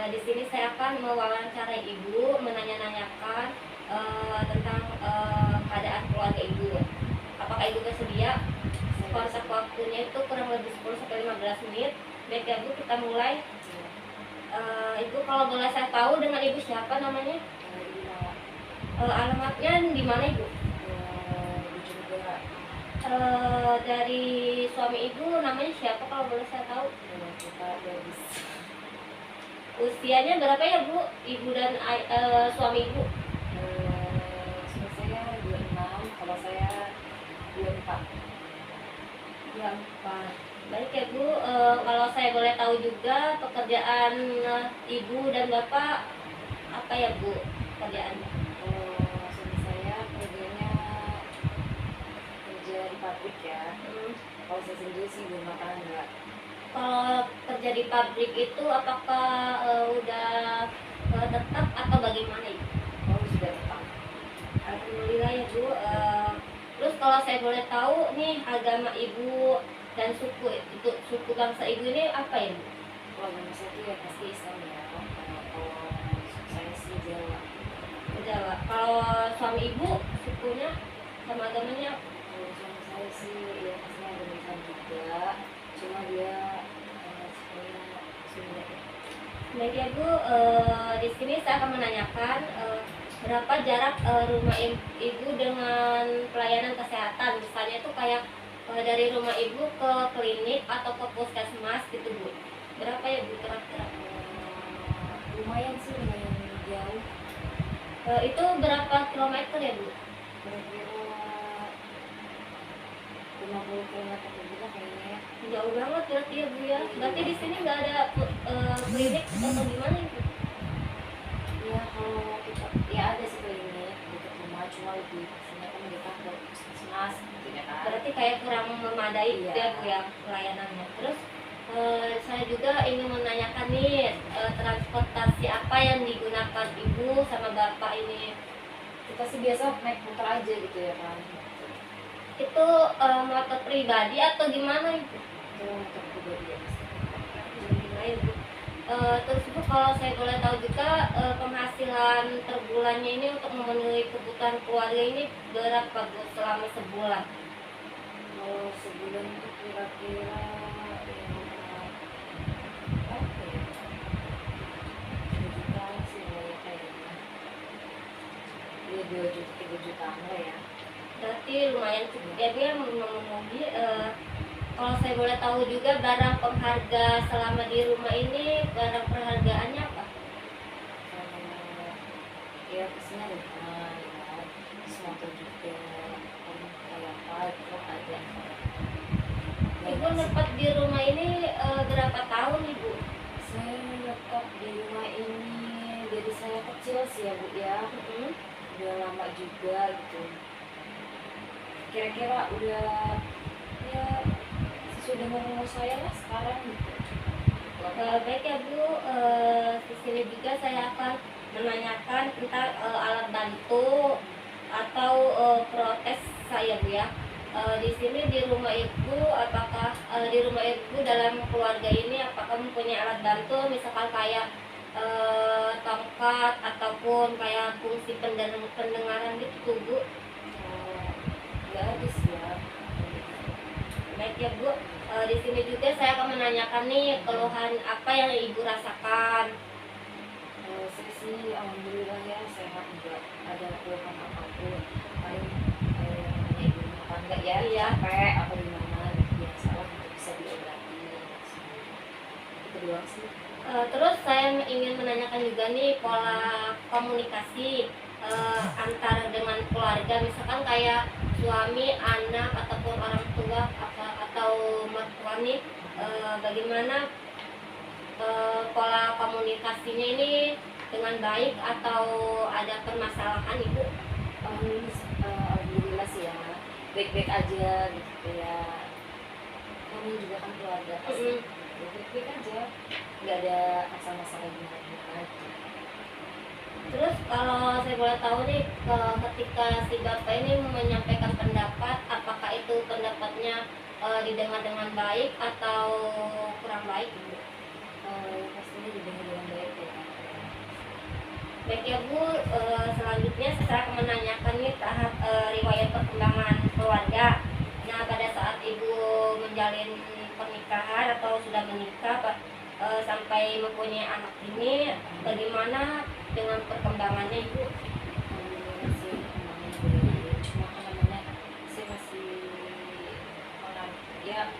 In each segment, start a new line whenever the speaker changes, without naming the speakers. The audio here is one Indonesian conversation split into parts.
Di sini saya akan mewawancarai ibu, menanya-nanyakan tentang keadaan keluarga ibu. Apakah ibu bersedia? Kontak waktunya itu kurang lebih 10-15 menit. Baik ya Bu, kita mulai. Ibu kalau boleh saya tahu dengan ibu siapa namanya? Alamatnya di mana ibu? Dari suami ibu namanya siapa kalau boleh saya tahu? Usianya berapa ya Bu, ibu dan suami ibu?
Saya 26, kalau saya 24.
24. Baik ya Bu, kalau saya boleh tahu juga pekerjaan ibu dan bapak apa ya Bu pekerjaannya?
Suami saya kerjanya kerja di pabrik ya. Kalau saya sendiri sih belum makan enggak.
Kalau kerja di pabrik itu apakah udah tetap atau bagaimana ibu?
Oh, sudah tetap.
Alhamdulillah ya Bu. Terus kalau saya boleh tahu nih agama ibu dan suku itu, suku bangsa ibu ini apa ya Bu?
Kalau agama saya itu ya pasti Islam ya. Kalau saya sih Jawa.
Jawa. Kalau suami ibu sukunya sama agamanya?
Kalau suami saya sih ya pastinya agama Islam juga. Cuma dia sebenarnya Sunda ya.
Baik ya Bu, di sini saya akan menanyakan berapa jarak rumah ibu dengan pelayanan kesehatan, misalnya itu kayak dari rumah ibu ke klinik atau ke puskesmas gitu Bu. Berapa ya Bu kira-kira?
Lumayan sih, lumayan jauh.
Itu berapa kilometer ya Bu?
Kira-kira 50 km juga kayaknya.
Jauh banget berarti ya Bu ya. Berarti di sini nggak ada klinik atau gimana ibu?
Ya kalau kita ya ada sih klinik dekat rumah, cuma lebih pastinya kan mereka ke puskesmas gitu ya kan.
Berarti kayak kurang memadai gitu
Iya.
ya Bu ya pelayanannya. Terus saya juga ingin menanyakan nih transportasi apa yang digunakan ibu sama bapak ini?
Kita sih biasa naik motor aja gitu ya kan.
Itu motor pribadi atau gimana ibu?
Itu motor pribadi ya.
Gimana ibu? Terus Bu, kalau saya boleh tahu juga penghasilan per bulannya ini untuk memenuhi kebutuhan keluarga ini berapa Bu selama sebulan?
Kalau sebulan itu kira-kira ya apa ya? 2 juta sih ya kayaknya. Ya 2 juta 3 jutaan lah ya.
Berarti lumayan cukup ya Bu ya memenuhi. Kalau saya boleh tahu juga barang pengharga selama di rumah ini, barang perhargaannya apa?
Ya pastinya rumah ya, motor juga kan kayak apa itu ada.
Ibu menetap di rumah ini berapa tahun ibu?
Saya menetap di rumah ini dari saya kecil sih ya Bu ya. Udah lama juga gitu. Kira-kira udah ya sesuai dengan umur saya lah sekarang gitu.
Baik ya Bu, di sini juga saya akan menanyakan tentang alat bantu atau protes saya Bu ya. Di sini di rumah ibu, apakah di rumah ibu dalam keluarga ini apakah mempunyai alat bantu, misalkan kayak tongkat ataupun kayak fungsi pendengaran gitu Bu?
Nggak ada sih ya.
Baik ya Bu, di sini juga saya akan menanyakan nih keluhan apa yang ibu rasakan.
Saya sih alhamdulillah ya sehat, nggak ada keluhan apapun. Paling namanya ibu rumah tangga ya,
Iya.
capek apa gimana gitu biasa lah, gitu, bisa diobati. Itu doang sih.
Terus saya ingin menanyakan juga nih pola komunikasi antara dengan keluarga, misalkan kayak suami, anak ataupun orang tua atau mertua nih, bagaimana pola komunikasinya ini dengan baik atau ada permasalahan ibu?
Alhamdulillah sih ya, baik-baik aja gitu ya. Kami juga kan keluarga pasti ya baik-baik aja, nggak ada masalah-masalah gimana gitu.
Terus kalau saya boleh tahu nih, ketika si bapak ini menyampaikan pendapat, apakah itu pendapatnya didengar dengan baik atau kurang baik?
Pastinya didengar dengan baik ya.
Baik ya Bu, selanjutnya saya akan menanyakan nih tahap riwayat perkembangan keluarga. Nah, pada saat Ibu menjalin pernikahan atau sudah menikah sampai mempunyai anak ini, bagaimana dengan perkembangannya Ibu?
Masih kembangin dulu, cuma kan namanya saya masih orang ya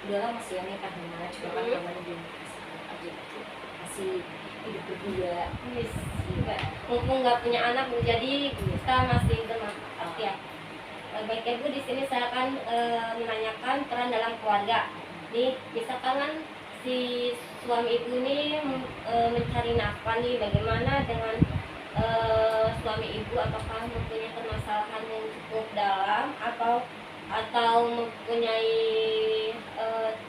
udah lama sih ya nikah gimana, cuma kan namanya belum kasih anak aja gitu, masih hidup berdua.
Yes.
Juga
Mumpung nggak punya anak Bu, jadi kita masih bermanfaat ya. Baik ya Bu, di sini saya akan menanyakan peran dalam keluarga. Nih, misalkan kan si suami ibu ini mencari nafkah nih, bagaimana dengan suami ibu, apakah mempunyai permasalahan yang cukup dalam atau mempunyai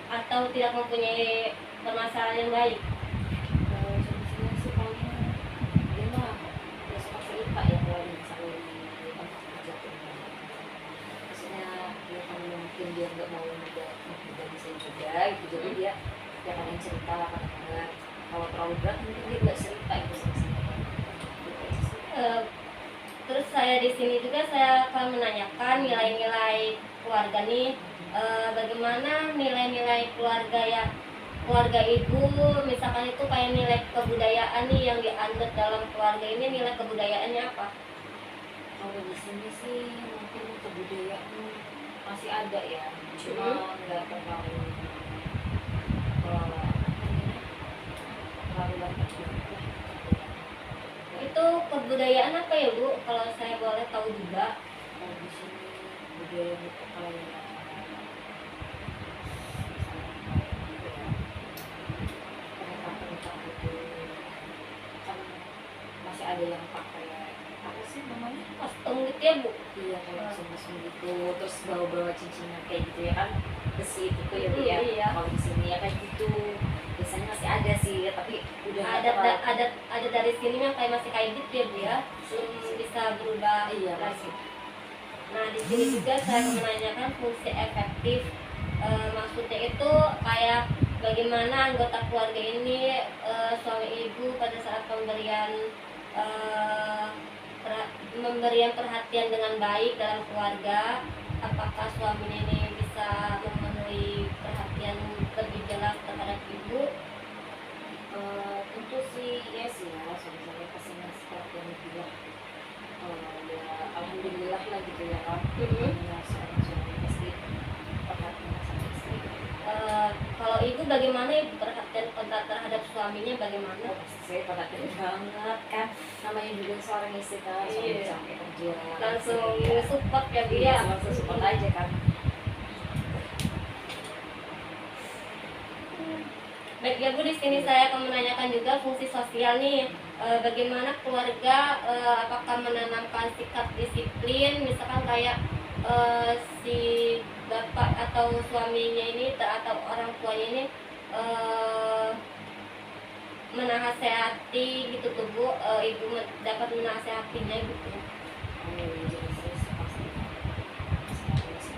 atau tidak mempunyai permasalahan yang baik?
solusinya sih paling dia mah ya suka cerita ya kalau misalnya di tempat kerja tuh, maksudnya dia kan mungkin dia nggak mau juga bisa juga gitu, jadi dia ya kadang cerita kadang-kadang kalau terlalu berat mungkin dia nggak cerita itu sama saya gitu aja sih.
Terus saya di sini juga saya akan menanyakan nilai-nilai keluarga nih. Bagaimana nilai-nilai keluarga ibu, misalkan itu kayak nilai kebudayaan nih yang dianut dalam keluarga ini, nilai kebudayaannya apa?
Kalau di sini sih mungkin kebudayaan masih ada ya, cuma nggak terlalu terlalu banyak gitu.
Itu kebudayaan apa ya Bu? Kalau saya boleh tahu juga.
Kalau di sini budaya itu kayak perintah itu kan masih ada yang pakai apa sih namanya,
Kostum gitu ya Bu?
iya kayak sumber gitu, terus bawa-bawa cincinnya kayak gitu ya kan, besi itu ya Bu ya.
Iya.
Kalau di sini ya kayak gitu biasanya masih ada sih, tapi udah nggak
Ada
terlalu.
ada dari sini yang kayak masih kayak gitu ya Bu ya? Belum bisa berubah
Iya
lagi.
masih.
Nah, di sini juga saya menanyakan fungsi efektif. Maksudnya itu kayak bagaimana anggota keluarga ini, suami ibu pada saat eh, memberian perhatian dengan baik dalam keluarga. Apakah suaminya ini bisa memenuhi perhatian lebih jelas terhadap ibu?
Tentu sih ya sih ya, suami-suami pasti ngasih perhatian lebih lah. Ya alhamdulillah lah gitu ya kan. Ya seorang suami pasti perhatian sama istri.
Kalau ibu bagaimana ibu perhatian terhadap suaminya bagaimana?
Pasti saya perhatian banget kan, namanya juga seorang istri kan, suami
Iya.
capek kerja
Langsung
ya.
support ya Bu
Iya,
ya?
langsung support aja kan.
Baik ya Bu, di sini saya akan menanyakan juga fungsi sosial nih. Bagaimana keluarga, apakah menanamkan sikap disiplin, misalkan kayak si bapak atau suaminya ini atau orang tuanya ini eh, menasehati gitu tuh Bu, ibu dapat menasehatinya gitu.
Jelas pasti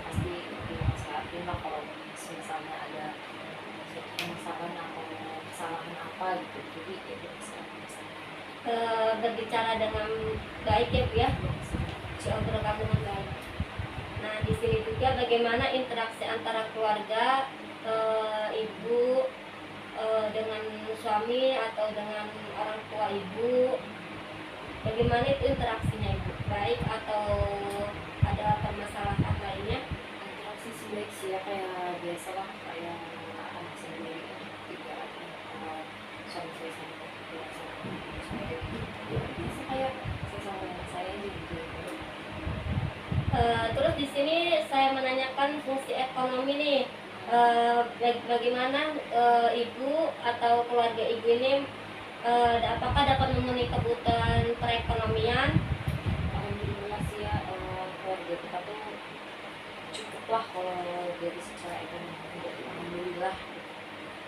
pasti dinasihatin lah kalau misalnya ada permasalahan atau kesalahan apa gitu, jadi ya bisa
Berbicara dengan baik ya Bu ya, bergabung dengan baik. Nah, di sini juga bagaimana interaksi antara keluarga, ibu dengan suami atau dengan orang tua ibu, bagaimana itu interaksinya ibu, baik atau ada permasalahan lainnya?
interaksi sih baik sih ya, kayak biasa lah kayak anak sendiri kan, tidak suami saya sama keluarga saya biasa kayak saya sama anak saya aja gitu.
Terus di sini saya menanyakan fungsi ekonomi nih. Bagaimana ibu atau keluarga ibu ini apakah dapat memenuhi kebutuhan perekonomian?
Alhamdulillah sih ya, keluarga kita tuh cukup lah kalau dari secara ekonomi, alhamdulillah.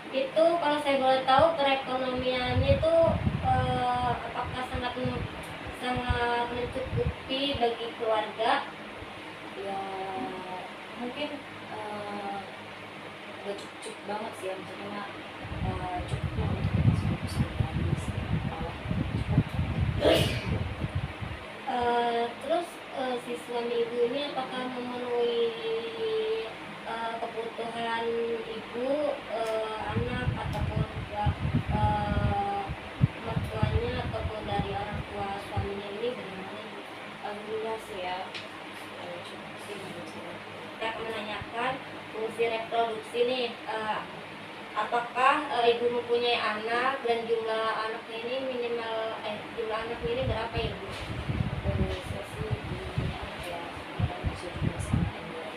Itu kalau saya boleh tahu perekonomiannya itu apakah sangat mencukupi bagi keluarga?
Ya mungkin nggak cukup banget sih ya, maksudnya cukup lah untuk kita semua sehari-hari sih, kalau cukup.
Terus si suami ibu ini apakah memenuhi kebutuhan ibu, anak ataupun juga mertuanya ataupun dari orang tua suaminya ini bagaimana ibu?
Alhamdulillah sih ya. Cukup sih menurut saya.
Saya akan menanyakan fungsi reproduksi nih, apakah ibu mempunyai anak dan jumlah anaknya ini minimal jumlah anaknya ini berapa ya ibu?
Saya sih punya anak ya, kadang masih juga sama yang dulu.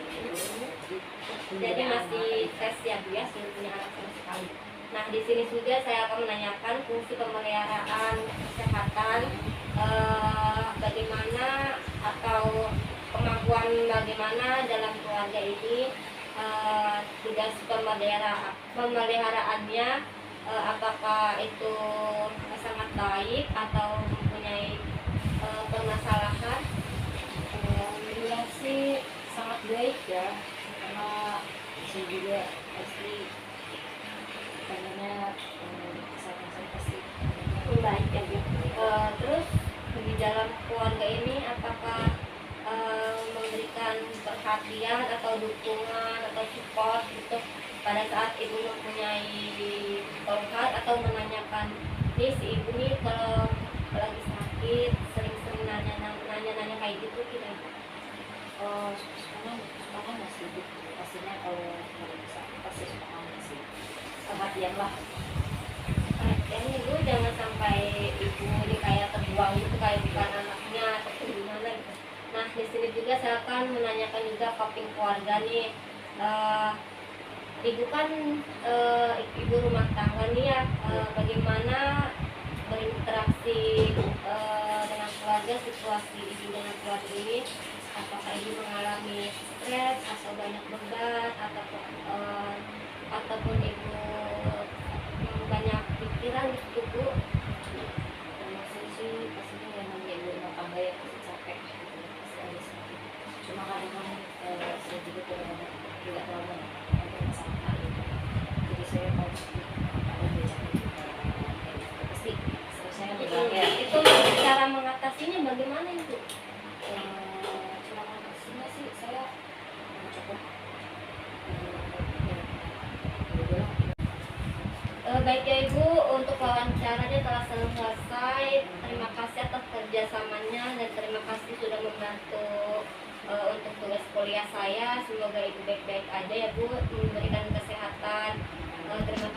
Jadi masih tes ya bu ya, belum punya anak sama sekali. Nah di sini juga saya akan menanyakan fungsi pemeliharaan kesehatan, bagaimana atau kemampuan bagaimana dalam keluarga ini, tugas pemeliharaannya, apakah itu sangat baik atau mempunyai permasalahan.
Alhamdulillah sih sangat baik ya, karena saya juga pasti pengennya kesehatan saya pasti
Baik ya Bu. Terus di dalam keluarga ini apakah memberikan perhatian atau dukungan atau support gitu pada saat ibu mempunyai keluhan atau menanyakan nih si ibu nih kalau lagi sakit sering-sering nanya kayak gitu tidak?
suka masih pastinya kalau bisa pasti suka masih perhatian lah.
Perhatiannya ibu jangan sampai ibu ini kayak terbuang gitu kayak bukan anaknya atau gimana gitu. Nah di sini juga saya akan menanyakan juga coping keluarga nih. Ibu kan ibu rumah tangga nih ya, bagaimana berinteraksi dengan keluarga, situasi ibu dengan keluarga ini, apakah ibu mengalami stres atau banyak beban ataupun ibu banyak pikiran gitu bu?
Kalau saya sih pastinya yang namanya ibu rumah tangga ya pasti capek gitu ya, pasti ada sakit. Cuma kadang-kadang saya juga tidak terlalu ada masalah gitu. Jadi saya mau ada belajar juga pasti stresnya berkurang ya.
Itu cara mengatasinya bagaimana ibu?
Cara mengatasinya sih saya cukup
Baik ya ibu, untuk wawancaranya telah selesai. Terima kasih atas kerjasamanya dan terima kasih sudah membantu untuk tugas kuliah saya. Semoga ibu baik-baik aja ya bu, memberikan kesehatan. Terima